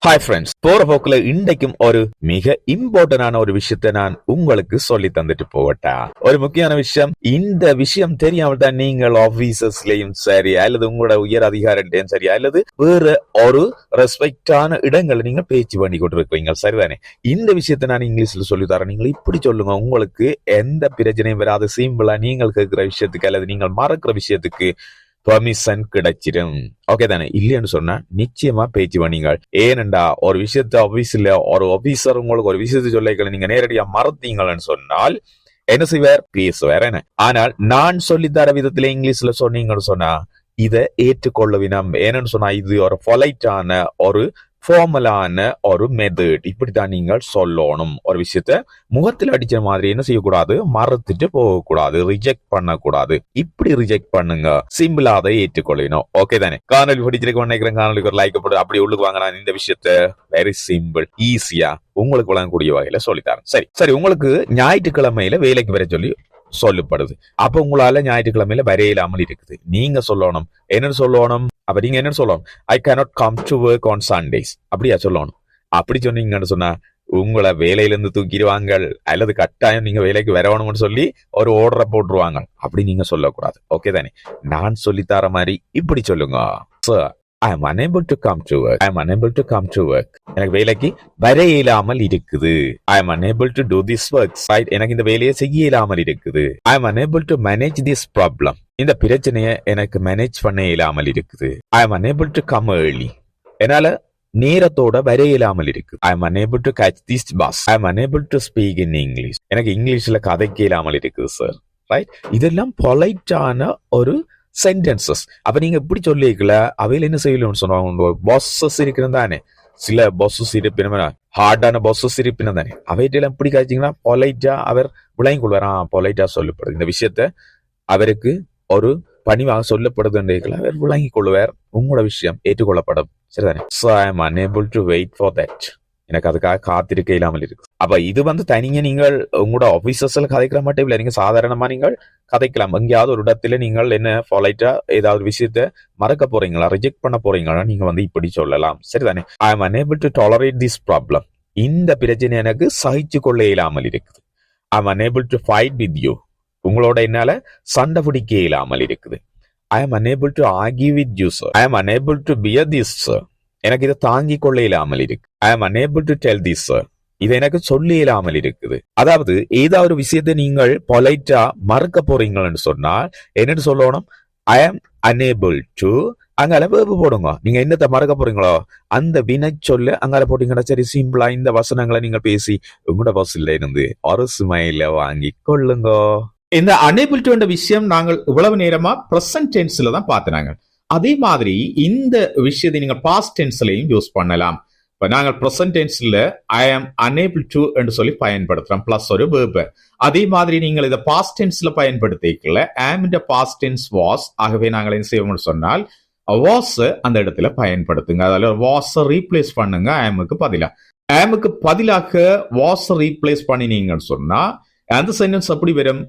Hi friends, போற போக்குல இன்றைக்கும் ஒரு மிக இம்பார்ட்டன்டான ஒரு விஷயத்தை நான் உங்களுக்கு சொல்லி தந்துட்டு போகட்டா. ஒரு முக்கியமான விஷயம். இந்த விஷயம் தெரியாமல் தான் நீங்கள் ஆபீசர்ஸ்லயும் சரி, அல்லது உங்களோட உயர் அதிகாரிட்டையும் சரி, அல்லது வேற ஒரு ரெஸ்பெக்டான இடங்களை நீங்க பேச்சு பண்ணி கொண்டிருக்கீங்க, சரிதானே? இந்த விஷயத்தை நான் இங்கிலீஷ்ல சொல்லி தரேன். நீங்கள் இப்படி சொல்லுங்க. உங்களுக்கு எந்த பிரச்சனையும் வராது. சிம்பிளா நீங்கள் கேட்கிற விஷயத்துக்கு அல்லது நீங்கள் மறக்கிற விஷயத்துக்கு பெர்மிஷன் கிடைச்சிடும். ஓகே தானே? இல்லைன்னு சொன்னா நிச்சயமா பேச்சு பண்ணீங்க. ஏனெண்டா ஒரு விஷயத்த ஆபீஸ்ல ஒரு ஆபீசர் உங்களுக்கு ஒரு விஷயத்த சொல்ல நீங்க நேரடியா மறத்தீங்கன்னு சொன்னால் என்ன செய்வார்? பேசுவார். என்ன ஆனால் நான் சொல்லித்தர விதத்துல இங்கிலீஷ்ல சொன்னீங்கன்னு சொன்னா இதை ஏற்றுக்கொள்ளவினம். ஏன்னு சொன்னா இது ஒரு பொலைட்டான ஒரு ஃபார்மலான ஒரு மெத்தட். இப்படித்தான் நீங்கள் சொல்லணும். ஒரு விஷயத்த முகத்தில் அடிச்ச மாதிரி என்ன செய்யக்கூடாது? மறந்துட்டு போகக்கூடாது, ரிஜெக்ட் பண்ணக்கூடாது. இப்படி ரிஜெக்ட் பண்ணுங்க. சிம்பிளா அதை ஏற்றுக்கொள்ளணும். ஓகே தானே? காணொலி பிடிச்சிருக்க நினைக்கிறேன். காணொலிக்கு ஒரு லைக் போட்டு அப்படி உள்ளுக்கு வாங்க. நான் இந்த விஷயத்த வெரி சிம்பிள், ஈஸியா உங்களுக்கு வழங்கக்கூடிய வகையில சொல்லித்தரேன். சரி, உங்களுக்கு ஞாயிற்றுக்கிழமையில வேலைக்கு வர சொல்லி சொல்லப்படுது. அப்ப உங்களால ஞாயிற்றுக்கிழமையில வரையிலாமல் இருக்குது. நீங்க சொல்லணும். என்ன சொல்லணும்? அப்ப நீங்க என்ன சொல்லணும்? I cannot come to work on Sundays. அப்படியா சொல்லணும்? அப்படி சொன்னீங்கன்னு சொன்னா உங்களை வேலையில இருந்து தூக்கிடுவாங்க, அல்லது கட்டாயம் நீங்க வேலைக்கு வரணும்னு சொல்லி ஒரு ஓர்டரை போட்டுருவாங்க. அப்படி நீங்க சொல்லக்கூடாது. ஓகே தானே? நான் சொல்லித்தர மாதிரி இப்படி சொல்லுங்க. Sir, I am unable to come to work. I am unable to come to work. எனக்கு வேலைக்கு வர இயலாமல் இருக்குது. I am unable to do this work. எனக்கு இந்த வேலையை செய்ய இயலாமல் இருக்குது. I am unable to manage this problem. இந்த பிரச்சனையை எனக்கு மேனேஜ் பண்ண இயலாமல் இருக்குது. I am unable to come early. என்னால நேரத்தோட வர இயலாமல் இருக்கு. I am unable to catch this bus. I am unable to speak in English. எனக்கு இங்கிலீஷ்ல கதைக்க இயலாமல் இருக்குது சார். ரைட்? இதெல்லாம் பொலைட்டான ஒரு சென்டென்சஸ். அப்ப நீங்க இப்படி சொல்லிக்கல அவையில என்ன செய்யணும்னு சொன்னாங்க. பாஸஸ் இருக்கிறது தானே, சில பாஸஸ் இருப்பினும் ஹார்டான பாஸஸ் இருப்பினும் தானே, அவையிட்டெல்லாம் இப்படி காய்ச்சிங்கன்னா பொலைட்டா அவர் விளங்கி கொள்வார். பொலைட்டா சொல்லப்படுது. இந்த விஷயத்த அவருக்கு ஒரு பணிவாக சொல்லப்படுது. அவர் விளங்கி கொள்வார். உங்களோட விஷயம் ஏற்றுக்கொள்ளப்படும். சரிதானே? So I am unable to wait for that. எனக்கு அதுக்காக காத்திருக்க இல்லாமல் இருக்கு. அப்ப இது தனிங்க நீங்கள் உங்களோட ஆபீசர்ஸ்ல கதைக்கிற மட்டும் இல்ல, நீங்க சாதாரணமா நீங்கள் கதைக்கலாம். எங்கேயாவது ஒரு இடத்துல நீங்கள் என்ன பொலைட்டா ஏதாவது விஷயத்த மறக்க போறீங்களா, ரிஜெக்ட் பண்ண போறீங்களா, நீங்க இப்படி சொல்லலாம். சரிதானே? I am unable to tolerate this problem. இந்த பிரச்சனை எனக்கு சகிச்சு கொள்ள இயலாமல் இருக்குது. I am unable to fight with you. உங்களோட என்னால சண்டை பிடிக்க இயலாமல் இருக்குது. I am unable to argue with you, sir. I am unable to bear this, sir. எனக்கு இதை தாங்கிக் கொள்ள இயலாமல் இருக்கு. I am unable to tell this, sir. இது எனக்கு சொல்ல இயலாமல் இருக்குது. அதாவது ஏதாவது ஒரு விஷயத்தை நீங்கள் பொலைட்டா மறக்க போறீங்கன்னு சொன்னால் என்னன்னு சொல்லணும்? ஐ எம் unable to, அங்கால வேர்பு போடுங்க. நீங்க என்னத்தை மறக்க போறீங்களோ அந்த வினை சொல்ல அங்கால போட்டீங்கன்னா சரி. சிம்பிளா இந்த வசனங்களை நீங்க பேசி உங்களோட பஸ்ல இருந்து ஒரு சுமையில வாங்கி கொள்ளுங்க. இந்த unable to என்ற விஷயம் நாங்கள் இவ்வளவு நேரமா பிரசன்ட் டென்ஸ்ல தான் பார்த்தாங்க. அதே மாதிரி இந்த விஷயத்தை நீங்க பாஸ்ட் டென்ஸ்லயும் யூஸ் பண்ணலாம். இப்ப நாங்கள் பிரசன்ட் டென்ஸ்ல ஐ ஆம் unable to என்று சொல்லி பயன்படுத்துறோம், பிளஸ் ஒரு verb. அதே மாதிரி நீங்கள் இதை பாஸ்ட் டென்ஸ்ல பயன்படுத்திக்கல am இந்த பாஸ்ட் டென்ஸ் was. ஆகவே நாங்கள் என்ன செய்வோம்னு சொன்னால் was அந்த இடத்துல பயன்படுத்துங்க. அதில் was ரீப்ளேஸ் பண்ணுங்க amக்கு பதிலாக. amக்கு பதிலாக was ரீப்ளேஸ் பண்ணினீங்கன்னு சொன்னா அந்த சென்டென்ஸ் அப்படி வரும்.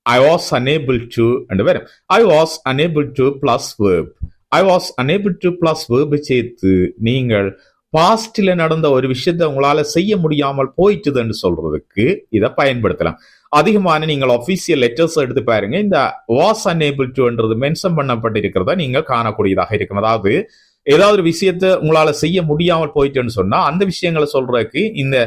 I was unable to and வரும். I was unable to plus verb. I was unable to plus verb சேர்த்து நீங்கள் பாஸ்ட்ல நடந்த ஒரு விஷயத்தை உங்களால செய்ய முடியாமல் போயிட்டுதுன்னு சொல்றதுக்கு இதை பயன்படுத்தலாம். அதிகமான நீங்கள் ஆபீசியல் லெட்டர்ஸ் எடுத்து பாருங்க. இந்த was unable to மென்ஷன் பண்ணப்பட்டிருக்கிறத நீங்க காணக்கூடியதாக இருக்கும். அதாவது ஏதாவது ஒரு விஷயத்தை உங்களால செய்ய முடியாமல் போயிட்டுன்னு சொன்னா அந்த விஷயங்களை சொல்றதுக்கு இந்த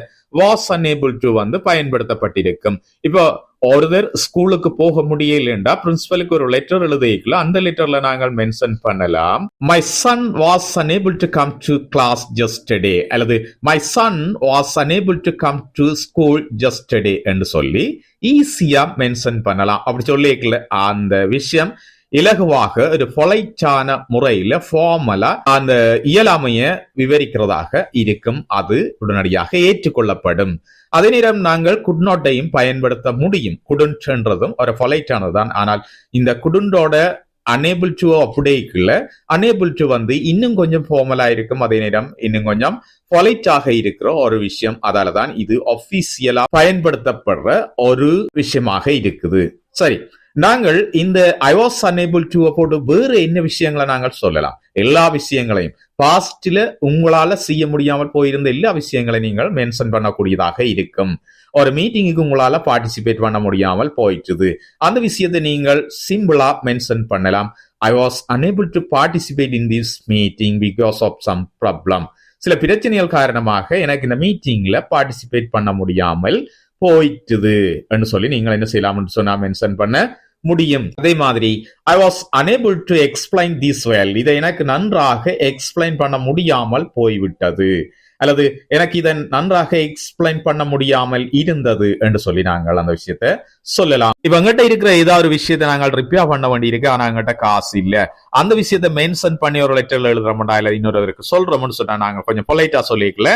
was unable to பயன்படுத்தப்பட்டிருக்கும். இப்போ ஒருத்தர் ஸ்கூலுக்கு போக முடியலண்டா பிரின்சிபலுக்கு ஒரு லெட்டர் எழுதிக்கலாம். அந்த லெட்டர்ல நாங்கள் மென்ஷன் பண்ணலாம், my son was unable to come to class yesterday அல்லது my son was unable to come to school yesterday என்று சொல்லி ஈஸியா மென்ஷன் பண்ணலாம். அப்படி சொல்லிக்கல அந்த விஷயம் இலகுவாக ஒரு பொலைட்டான முறையில ஃபார்மலா அந்த இயலாமைய விவரிக்கிறதாக இருக்கும். அது உடனடியாக ஏற்றுக்கொள்ளப்படும். அதே நேரம் நாங்கள் குட் நாட்டையும் பயன்படுத்த முடியும். குடுன்றதும் ஒரு பொலைட்டானதுதான். ஆனால் இந்த குடுண்டோட unable to அப்படிக்குள்ள unable to இன்னும் கொஞ்சம் ஃபார்மலா இருக்கும். அதே நேரம் இன்னும் கொஞ்சம் பொலைட்டாக இருக்கிற ஒரு விஷயம். அதாலதான் இது ஆபீசியலா பயன்படுத்தப்படுற ஒரு விஷயமாக இருக்குது. சரி, நாங்கள் இந்த ஐ வாஸ் unable to போட்டு வேறு என்ன விஷயங்களை நாங்கள் சொல்லலாம்? எல்லா விஷயங்களையும் பாஸ்ட்ல உங்களால செய்ய முடியாமல் போயிருந்த எல்லா விஷயங்களை நீங்கள் மென்ஷன் பண்ணக்கூடியதாக இருக்கும். ஒரு மீட்டிங்குக்கு உங்களால பார்ட்டிசிபேட் பண்ண முடியாமல் போயிட்டுது, அந்த விஷயத்தை நீங்கள் சிம்பிளா மென்ஷன் பண்ணலாம். ஐ was unable to participate in this meeting because of some problem. சில பிரச்சனைகள் காரணமாக எனக்கு இந்த மீட்டிங்ல பார்ட்டிசிபேட் பண்ண முடியாமல் போயிட்டுது என்று சொல்லி நீங்கள் என்ன செய்யலாம் சொன்னா மென்ஷன் பண்ண முடியும். அதே மாதிரி ஐ was unable to explain this well. இதை எனக்கு நன்றாக எக்ஸ்பிளைன் பண்ண முடியாமல் போய்விட்டது, அல்லது எனக்கு இதை நன்றாக எக்ஸ்பிளைன் பண்ண முடியாமல் இருந்தது என்று சொல்லி நாங்கள் அந்த விஷயத்த சொல்லலாம். இப்ப எங்கிட்ட இருக்கிற ஏதாவது ஒரு விஷயத்தை நாங்கள் ரிப்பேர் பண்ண வேண்டி இருக்கு, ஆனா எங்கிட்ட காசு இல்ல, அந்த விஷயத்தை மென்ஷன் பண்ணி ஒரு லெட்டர்ல எழுதுறோம்டா இல்ல இன்னொருவருக்கு சொல்றோம்னு சொன்னா நாங்க கொஞ்சம் பொலைட்டா சொல்லிக்கல,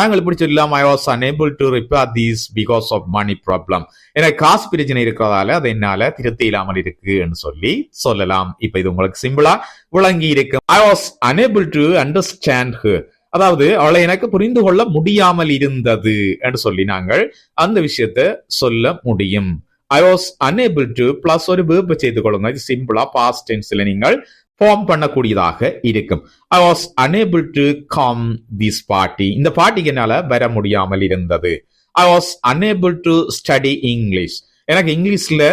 நாங்கள் இப்படி சொல்லலாம் ஐ was unable to repair these because of money problem. எனக்கு காசு பிரச்சனை இருக்கிறதால அதை என்னால திருத்த இல்லாமல் இருக்குன்னு சொல்லி சொல்லலாம். இப்ப இது உங்களுக்கு சிம்பிளா விளங்கி இருக்கு. I was unable to understand her. அதாவது அவளை எனக்கு புரிந்து கொள்ள முடியாமல் இருந்தது என்று சொல்லி நாங்கள் அந்த விஷயத்தை சொல்ல முடியும். ஐ வாஸ் unable to பிளஸ் ஒரு verb செய்து கொள்ளுங்க. இது சிம்பிளா பாஸ்ட் டென்ஸ்ல நீங்கள் ஃபார்ம் பண்ணக்கூடியதாக இருக்கும். ஐ was unable to come this party. இந்த பார்ட்டிக்கு என்னால வர முடியாமல் இருந்தது. ஐ was unable to study English. எனக்கு இங்கிலீஷ்ல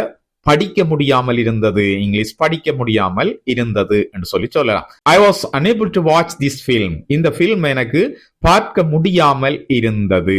படிக்க முடியாமல் இருந்தது, இங்கிலீஷ் படிக்க முடியாமல் இருந்தது என்று சொல்லி சொல்லலாம். ஐ was unable to watch this film. இந்த film எனக்கு பார்க்க முடியாமல் இருந்தது.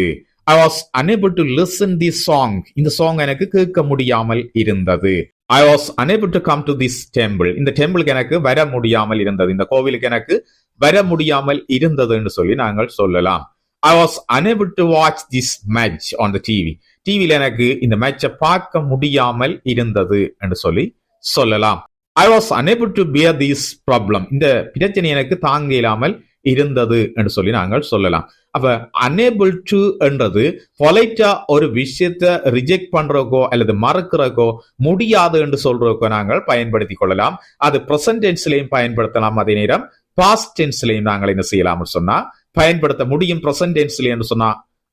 ஐ was unable to listen this song. இந்த சாங் எனக்கு கேட்க முடியாமல் இருந்தது. ஐ was unable to come to this temple. இந்த டெம்பிளுக்கு எனக்கு வர முடியாமல் இருந்தது, இந்த கோவிலுக்கு எனக்கு வர முடியாமல் இருந்தது என்று சொல்லி நாங்கள் சொல்லலாம். I was unable to watch this match on the TV. டிவில எனக்கு இந்த மேட்சை பார்க்க முடியாமல் இருந்தது என்று சொல்லி சொல்லலாம். I was unable to bear this problem. இந்த பிரச்சனை எனக்கு தாங்க இல்லாமல் இருந்தது என்று சொல்லி நாங்கள் சொல்லலாம். அப்ப unable to என்றது பொலைட்டா ஒரு விஷயத்தை ரிஜெக்ட் பண்றக்கோ அல்லது மறக்கிறக்கோ முடியாது என்று சொல்றக்கோ நாங்கள் பயன்படுத்திக் கொள்ளலாம். அது பிரசன்ட் டென்ஸ்லயும் பயன்படுத்தலாம், அதே நேரம் பாஸ்ட் டென்ஸ்லயும் நாங்கள் என்ன செய்யலாம் சொன்னா பயன்படுத்த முடியும். பிரசன்ட் டென்ஸ்ல என்று சொன்னா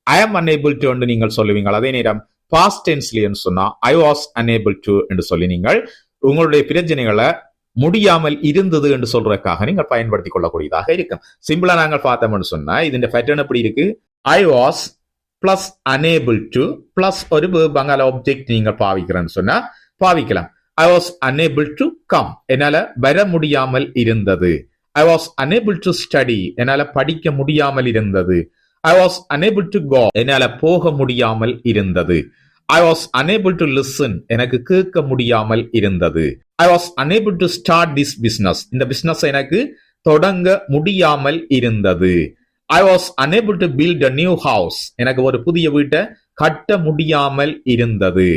ஐ am unable to என்று நீங்கள் சொல்லுவீங்க, அதே நேரம் பாஸ்ட் டென்ஸ்ல என்று சொன்னா ஐ வாஸ் unable to என்று சொல்லி நீங்கள் உங்களுடைய பிரச்சனைகளை முடியாமல் இருந்தது என்று சொல்றதுக்காக நீங்கள் பயன்படுத்திக் கொள்ளக்கூடியதாக இருக்கும். சிம்பிளா நாங்கள் பார்த்தோம்னு சொன்னா இதன் பேட்டர்ன் எப்படி இருக்கு? I was plus unable to plus ஒரு பங்காள ஆப்ஜெக்ட் நீங்கள் பாவிக்கிறேன்னு சொன்னா பாவிக்கலாம். I was unable to come, என்னால வர முடியாமல் இருந்தது. I was unable to study, என்னால படிக்க முடியாமல் இருந்தது. I was unable to go, என்னால போக முடியாமல் இருந்தது. I was unable to listen, எனக்கு கேட்க முடியாமல் இருந்தது. I was unable to start this business, இந்த பிசினஸ் எனக்கு தொடங்க முடியாமல் இருந்தது. I was unable to build a new house, எனக்கு ஒரு புதிய வீட்டை கட்ட முடியாமல் இருந்தது.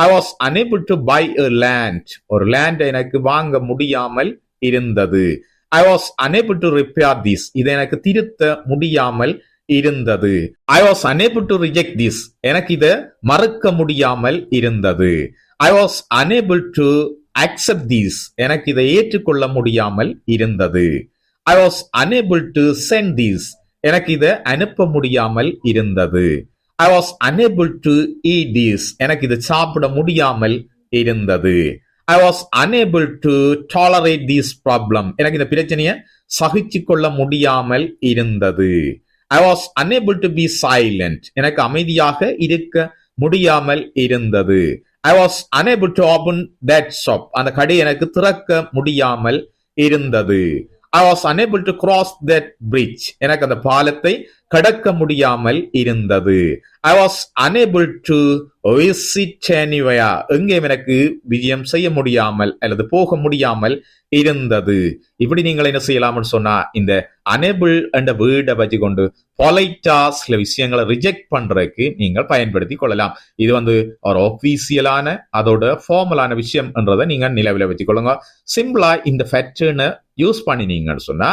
I was unable to buy a land, ஒரு லேண்ட் எனக்கு வாங்க முடியாமல் இருந்தது. I was unable to repair this, இதை எனக்கு திருத்த முடியாமல் இருந்தது. I was unable to reject this, எனக்கு இதை மறக்க முடியாமல் இருந்தது. I was unable to accept this, எனக்கு இதை ஏற்றுக்கொள்ள முடியாமல் இருந்தது. I was unable to send this, எனக்கு இதை அனுப்ப முடியாமல் இருந்தது. I was unable to eat this, எனக்கு இதை சாப்பிட முடியாமல் இருந்தது. I was unable to tolerate this problem, எனக்கு இந்த பிரச்சனையை சகிச்சு கொள்ள முடியாமல் இருந்தது. I was unable to be silent, எனக்கு அமைதியாக இருக்க முடியாமல் இருந்தது. I was unable to open that shop, அந்த கடை எனக்கு திறக்க முடியாமல் இருந்தது. I was unable to cross that bridge, எனக்கு அந்த பாலத்தை கடக்க முடியாமல் இருந்தது. I was unable to visit anywhere, எங்கேயும் எனக்கு விஜயம் செய்ய முடியாமல் அல்லது போக முடியாமல் இருந்தது. இப்படி நீங்கள் என்ன செய்யலாம்னு சொன்னா இந்த unable என்ற வேர்டை வச்சு கொண்டு பொலைட்டா சில விஷயங்களை ரிஜெக்ட் பண்றதுக்கு நீங்கள் பயன்படுத்தி கொள்ளலாம். இது ஒரு ஆஃபீசியலான அதோட ஃபார்மலான விஷயம் என்றதை நீங்க நிலவில வச்சுக் கொள்ளுங்க. சிம்பிளா இந்த பேட்டர்னை யூஸ் பண்ணினீங்கன்னு சொன்னா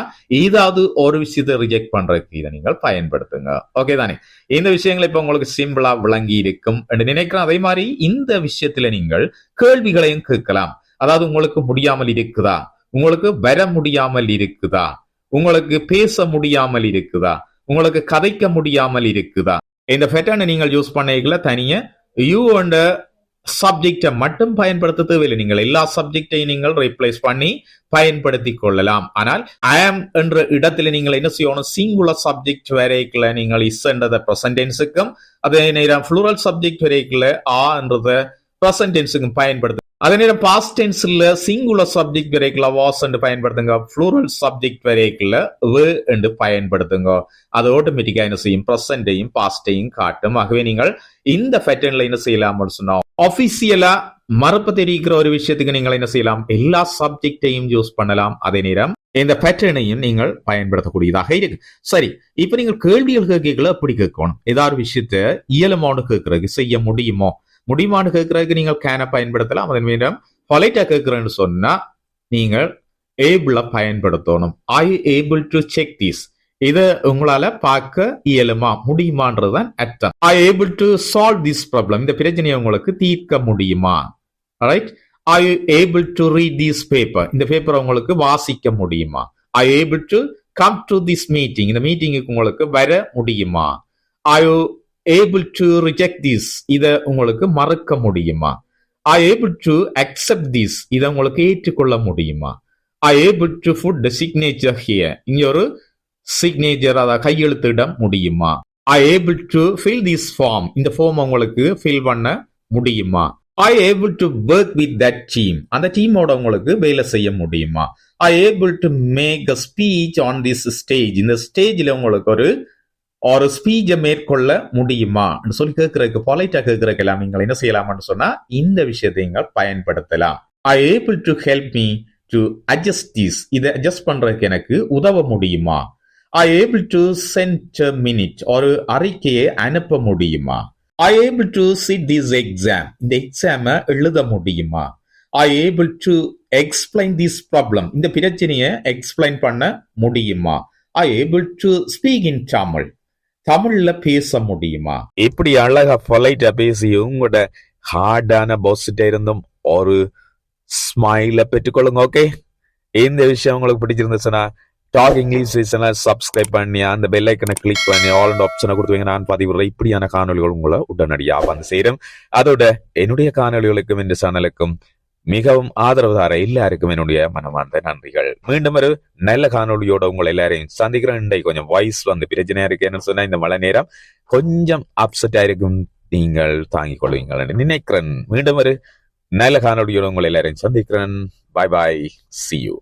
ஏதாவது ஒரு விஷயத்தை ரிஜெக்ட் பண்றதுக்கு இதை நீங்கள் பயன்படுத்துங்க. ஓகே தானே? இந்த விஷயங்களை இப்ப உங்களுக்கு சிம்பிளா விளங்கி இருக்கும் என்று நினைக்கிறேன். அதே மாதிரி இந்த விஷயத்துல நீங்கள் கேள்விகளையும் கேட்கலாம். அதாவது உங்களுக்கு முடியாமல் இருக்குதா, உங்களுக்கு வர முடியாமல் இருக்குதா, உங்களுக்கு பேச முடியாமல் இருக்குதா, உங்களுக்கு கதைக்க முடியாமல் இருக்குதா, இந்த பேட்டர்னை நீங்கள் யூஸ் பண்ணீங்களா தனியா யூ அண்ட் சப்ஜெக்டை மட்டும் பயன்படுத்த தேவையில்லை. நீங்கள் எல்லா சப்ஜெக்டையும் நீங்கள் ரீப்ளேஸ் பண்ணி பயன்படுத்திக் கொள்ளலாம். ஆனால் ஐ ஆம் என்ற இடத்துல நீங்கள் என்ன செய்யணும், சிங்குலர் சப்ஜெக்ட் வரைக்குள்ள நீங்கள் இஸ் என்றத பிரசன்ட் டென்ஸுக்கும், அதே நேரம் ப்ளூரல் சப்ஜெக்ட் வரைக்குள்ள ஆ என்றத பிரசன்ட் டென்ஸுக்கும் பயன்படுத்து. அதே நேரம் பாஸ்ட் டென்ஸ்ல சிங்குலர் சப்ஜெக்ட் வரைக்குள்ள வாஸ் என்று பயன்படுத்துங்க, ப்ளூரல் சப்ஜெக்ட் வரைக்குள்ள வே என்று பயன்படுத்துங்க. அது ஆட்டோமேட்டிக்கா என்ன செய்யும், பிரசன்டையும் பாஸ்டையும் காட்டும். ஆகவே நீங்கள் இந்த பேட்டர்ன்ல என்ன செய்யலாம் சொன்னா, ஆபீசியலா மறுப்பு தெரிவிக்கிற ஒரு விஷயத்துக்கு நீங்கள் என்ன செய்யலாம், எல்லா சப்ஜெக்டையும் யூஸ் பண்ணலாம். அதே நேரம் இந்த பேட்டர்னையும் நீங்கள் பயன்படுத்தக்கூடியதாக இருக்கு. சரி, இப்ப நீங்கள் கேள்விகள் கேட்கல எப்படி கேட்கணும், ஏதாவது விஷயத்த இயலுமானு கேட்கறதுக்கு, செய்ய முடியுமான்னு கேட்கறதுக்கு நீங்கள் கேனை பயன்படுத்தலாம். அதன் மீதும் பொலைட்டா கேட்கிறேன்னு சொன்னா நீங்கள் ஏபிள பயன்படுத்தணும். ஐ ஏபிள் டு செக் திஸ், இத உங்களால பார்க்க இயலுமா முடியுமான்றதுதான் அர்த்தம். ஐ able to solve this problem, இந்த பிரச்சனையை உங்களுக்கு தீர்க்க முடியுமா. Right. I able to read this paper, இந்த பேப்பரை உங்களுக்கு வாசிக்க முடியுமா. I able to come to this meeting, இந்த மீட்டிங்குக்கு உங்களுக்கு வர முடியுமா. I able to reject this, இதை உங்களுக்கு மறுக்க முடியுமா. I able to accept this, இதை உங்களுக்கு ஏற்றுக்கொள்ள முடியுமா. I able to put the signature here, இங்க ஒரு சிக்னேச்சர் அத கையெழுத்திட முடியுமா. I able to fill this form, இந்த ஃபார்ம் உங்களுக்கு ஃபில் பண்ண முடியுமா. I able to work with that team, அந்த டீமோட உங்களுக்கு வேலை செய்ய முடியுமா. I able to make a speech on this stage, இந்த ஸ்டேஜ்ல உங்களுக்கு ஒரு ஸ்பீச்சை மேற்கொள்ள முடியுமா சொல்லி கேட்கறதுக்கு, பொலைட்டா கேட்கறதுக்கு எல்லாம் நீங்கள் என்ன செய்யலாம்னு சொன்னா இந்த விஷயத்தை நீங்கள் பயன்படுத்தலாம். I able to help me to adjust this, இதை அட்ஜஸ்ட் பண்றதுக்கு எனக்கு உதவ முடியுமா. I able to send minute, ஒரு அறிக்கையை அனுப்ப முடியுமா. I able to sit this exam, இந்த எக்ஸாம எழுத முடியுமா. I able to explain this problem, இந்த பிரச்சனையை எக்ஸ்பிளைன் பண்ண முடியுமா. I able to speak in Tamil, தமிழ்ல பேச முடியுமா. இப்படி அழகா பொலைட்டா பேசி உங்களோட ஹார்டான பாஸ்கிட்ட இருந்தும் ஒரு ஸ்மைல பெற்றுக்கொள்ளுங்க. ஓகே, இந்த விஷயம் உங்களுக்கு பிடிச்சிருந்துச்சுன்னா டாக் இங்கிலீஷ் சப்ஸ்கிரைப் பண்ணி அந்த பெல் ஐக்கனை கிளிக் பண்ணி ஆல் ஆப்ஷனை கொடுத்துவீங்க. நான் பதிவிடுற இப்படியான காணொலிகள் உங்களை உடனடியாக வந்து சேரும். அதோட என்னுடைய காணொலிகளுக்கும் இந்த சேனலுக்கும் மிகவும் ஆதரவு தார எல்லாருக்கும் என்னுடைய மனமார்ந்த நன்றிகள். மீண்டும் ஒரு நல்ல காணொலியோட உங்களை எல்லாரையும் சந்திக்கிறேன். இன்றைக்கு கொஞ்சம் வாய்ஸ் வந்து பிரச்சனையா இருக்கேன்னு சொன்னா இந்த மழை நேரம் கொஞ்சம் அப்செட் ஆயிருக்கும், நீங்கள் தாங்கிக் கொள்வீங்கள் நினைக்கிறேன். மீண்டும் ஒரு நல்ல காணொலியோட உங்களை எல்லாரையும் சந்திக்கிறேன். பாய் பாய், see you.